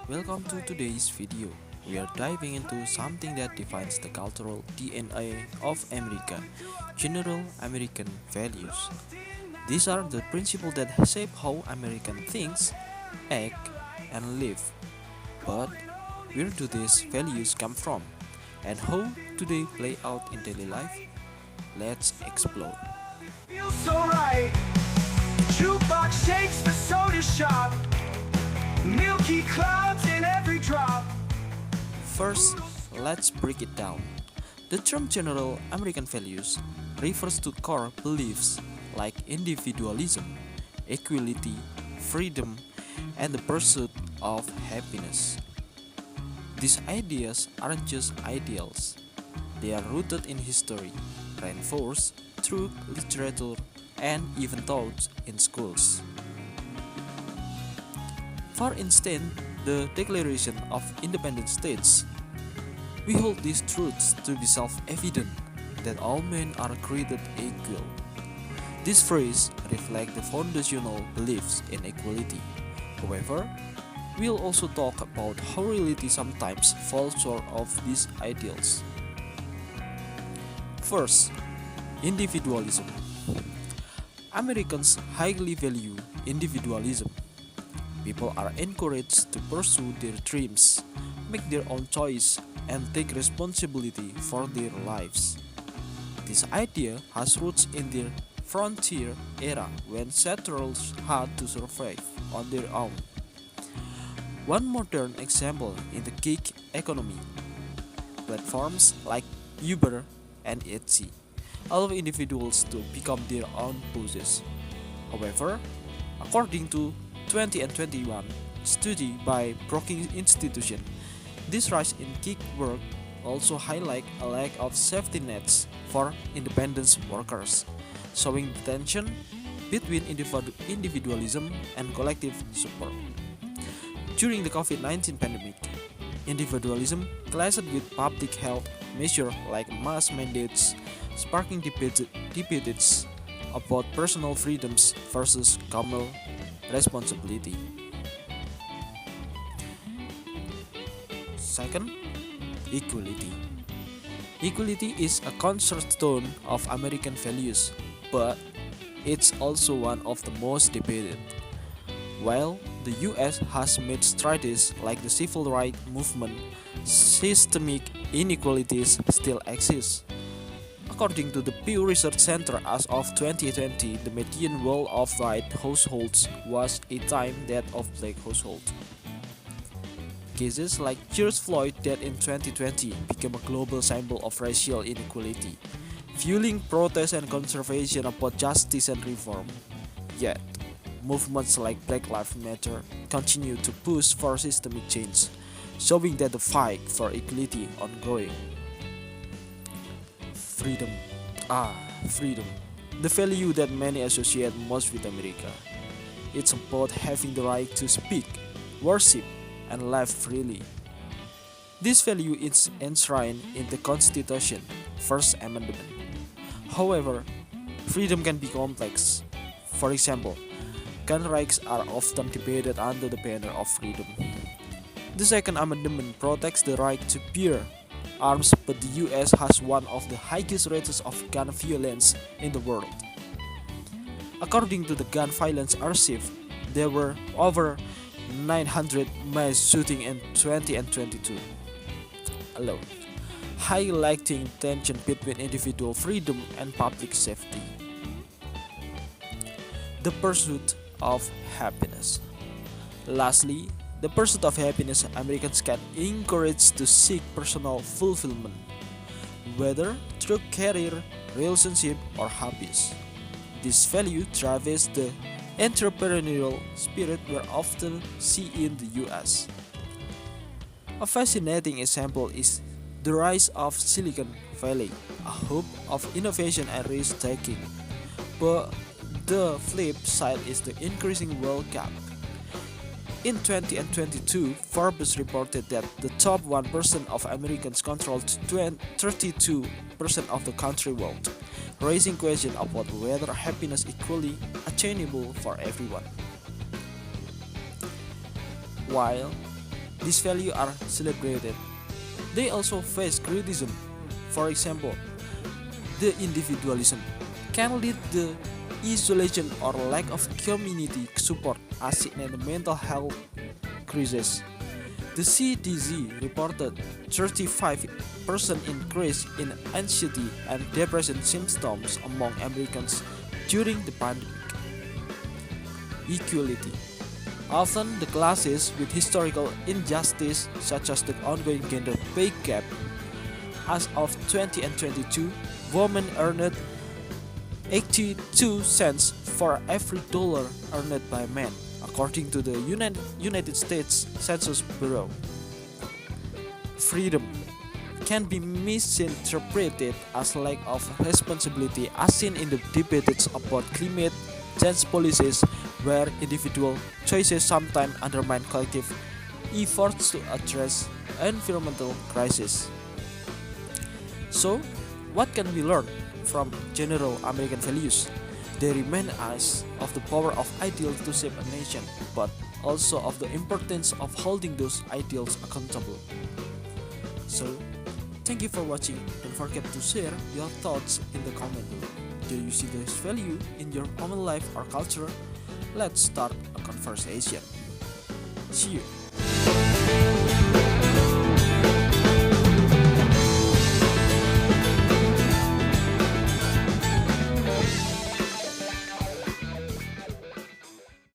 Welcome to today's video. We are diving into something that defines the cultural DNA of America, general American values. These are the principles that shape how Americans think, act, and live. But where do these values come from? And how do they play out in daily life? Let's explore. Feels so right. Jukebox shakes the soda shop. Milky clouds in every drop. First, let's break it down. The term general American values refers to core beliefs like individualism, equality, freedom, and the pursuit of happiness. These ideas aren't just ideals, they are rooted in history, reinforced through literature, and even taught in schools. For instance, the Declaration of Independent States. We hold these truths to be self-evident that all men are created equal. This phrase reflects the foundational beliefs in equality. However, we'll also talk about how reality sometimes falls short of these ideals. First, individualism. Americans highly value individualism. People are encouraged to pursue their dreams, make their own choice, and take responsibility for their lives. This idea has roots in the frontier era when settlers had to survive on their own. One modern example in the gig economy, platforms like Uber and Etsy allow individuals to become their own bosses. However, according to 2021 study by Brookings Institution, this rise in gig work also highlight a lack of safety nets for independent workers, showing the tension between individualism and collective support. During the COVID-19 pandemic, individualism clashed with public health measures like mask mandates, sparking debates about personal freedoms versus communal responsibility. Second, equality. Equality is a cornerstone of American values, but it's also one of the most debated. While the US has made strides like the civil rights movement, systemic inequalities still exist. According to the Pew Research Center, as of 2020, the median wealth of white households was a time that of black households. Cases like George Floyd that in 2020 became a global symbol of racial inequality, fueling protests and conservation about justice and reform. Yet, movements like Black Lives Matter continue to push for systemic change, showing that the fight for equality ongoing. Freedom. Freedom. The value that many associate most with America. It's about having the right to speak, worship, and live freely. This value is enshrined in the Constitution, First Amendment. However, freedom can be complex. For example, gun rights are often debated under the banner of freedom. The Second Amendment protects the right to bear arms, but the US has one of the highest rates of gun violence in the world. According to the Gun Violence Archive, there were over 900 mass shootings in 2022 alone, highlighting tension between individual freedom and public safety. The pursuit of happiness. Lastly, the pursuit of happiness, Americans can encourage to seek personal fulfillment, whether through career, relationship, or hobbies. This value drives the entrepreneurial spirit we often see in the US. A fascinating example is the rise of Silicon Valley, a hub of innovation and risk taking. But the flip side is the increasing wealth gap. In 2022, Forbes reported that the top 1% of Americans controlled 32% of the country wealth, raising questions about whether happiness is equally attainable for everyone. While these values are celebrated. They also face criticism. For example, the individualism can lead to isolation or lack of community support, as seen in the mental health crisis. The CDC reported 35% increase in anxiety and depression symptoms among Americans during the pandemic. Equality. Often the classes with historical injustice, such as the ongoing gender pay gap. As of 2022, women earned 82 cents for every dollar earned by men, according to the United States Census Bureau. Freedom can be misinterpreted as lack of responsibility, as seen in the debates about climate change policies, where individual choices sometimes undermine collective efforts to address environmental crisis. So, what can we learn from general American values? They remind us of the power of ideals to shape a nation, but also of the importance of holding those ideals accountable. So, thank you for watching. Don't forget to share your thoughts in the comment below. Do you see this value in your own life or culture? Let's start a conversation. See you.